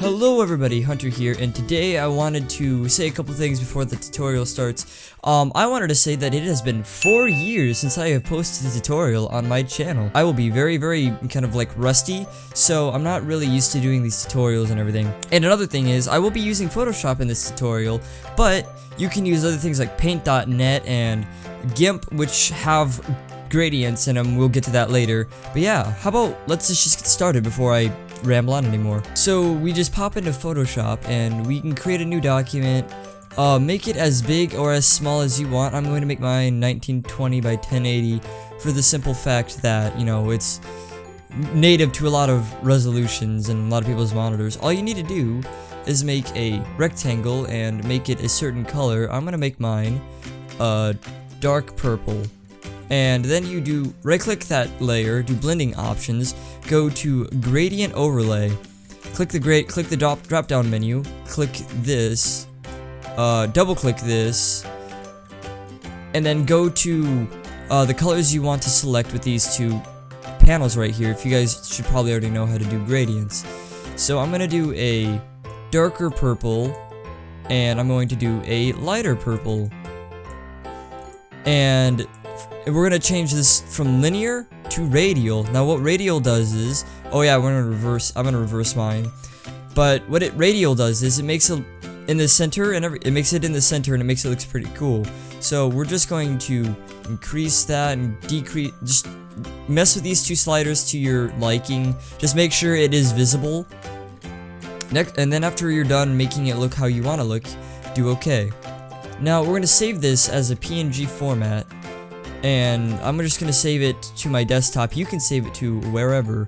Hello everybody, Hunter here, and today I wanted to say a couple things before the tutorial starts. I wanted to say that it has been 4 years since I have posted a tutorial on my channel. I will be very kind of like rusty, so I'm not really used to doing these tutorials and everything. And another thing is, I will be using Photoshop in this tutorial, but you can use other things like Paint.net and Gimp, which have gradients in them. We'll get to that later. But yeah, how about let's just get started before I ramble on anymore. So we just pop into Photoshop and we can create a new document, make it as big or as small as you want. I'm going to make mine 1920 by 1080 for the simple fact that, you know, it's native to a lot of resolutions and a lot of people's monitors. All you need to do is make a rectangle and make it a certain color. I'm gonna make mine dark purple. And then you do right click that layer, do blending options, go to gradient overlay, click the drop down menu, click this, double click this, and then go to the colors you want to select with these two panels right here. If you guys should probably already know how to do gradients. So I'm gonna do a darker purple, and I'm going to do a lighter purple, and we're gonna change this from linear to radial. Now what radial does is, oh yeah, I'm gonna reverse mine. But what radial does is it makes it in the center, and it makes it in the center, and it makes it look pretty cool. So we're just going to increase that and decrease, just mess with these two sliders to your liking. Just make sure it is visible. Next, and then after you're done making it look how you want to look, do OK. Now we're gonna save this as a PNG format. And I'm just gonna save it to my desktop. You can save it to wherever.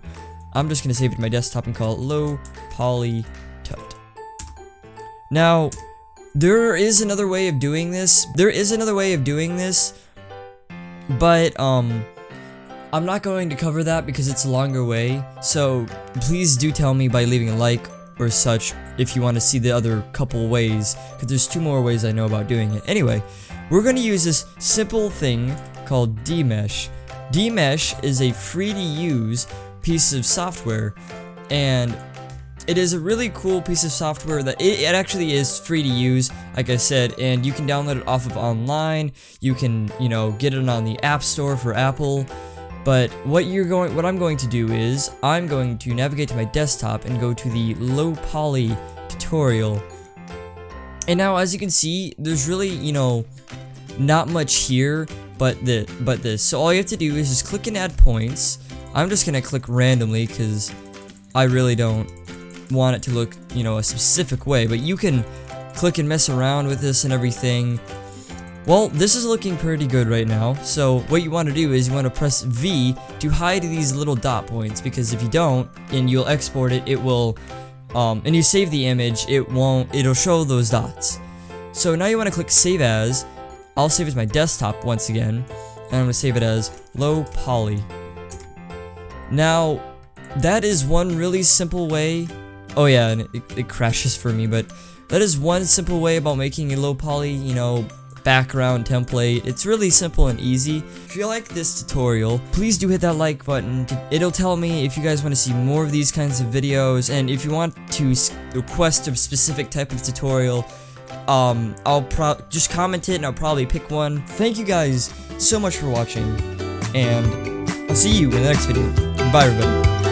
I'm just gonna save it to my desktop and call it low poly tut. Now, there is another way of doing this. But I'm not going to cover that because it's a longer way. So please do tell me by leaving a like or such if you want to see the other couple ways, because there's 2 more ways I know about doing it. Anyway, we're gonna use this simple thing called DMesh. DMesh is a free to use piece of software, and it is a really cool piece of software that it actually is free to use, like I said, and you can download it off of online. You can, you know, get it on the App Store for Apple. But what I'm going to do is I'm going to navigate to my desktop and go to the low poly tutorial. And now as you can see, there's really, you know, not much here but this. So all you have to do is just click and add points. I'm just gonna click randomly because I really don't want it to look, you know, a specific way, but you can click and mess around with this and everything. Well, this is looking pretty good right now. So what you want to do is you want to press V to hide these little dot points, because if you don't and you'll export it, it will and you save the image, it'll show those dots. So now you want to click save as. I'll save it as my desktop once again, and I'm going to save it as low poly. Now, that is one really simple way. Oh yeah, and it crashes for me, but that is one simple way about making a low poly, you know, background template. It's really simple and easy. If you like this tutorial, please do hit that like button. It'll tell me if you guys want to see more of these kinds of videos, and if you want to request a specific type of tutorial, I'll just comment it and I'll probably pick one. Thank you guys so much for watching, and I'll see you in the next video. Bye everybody.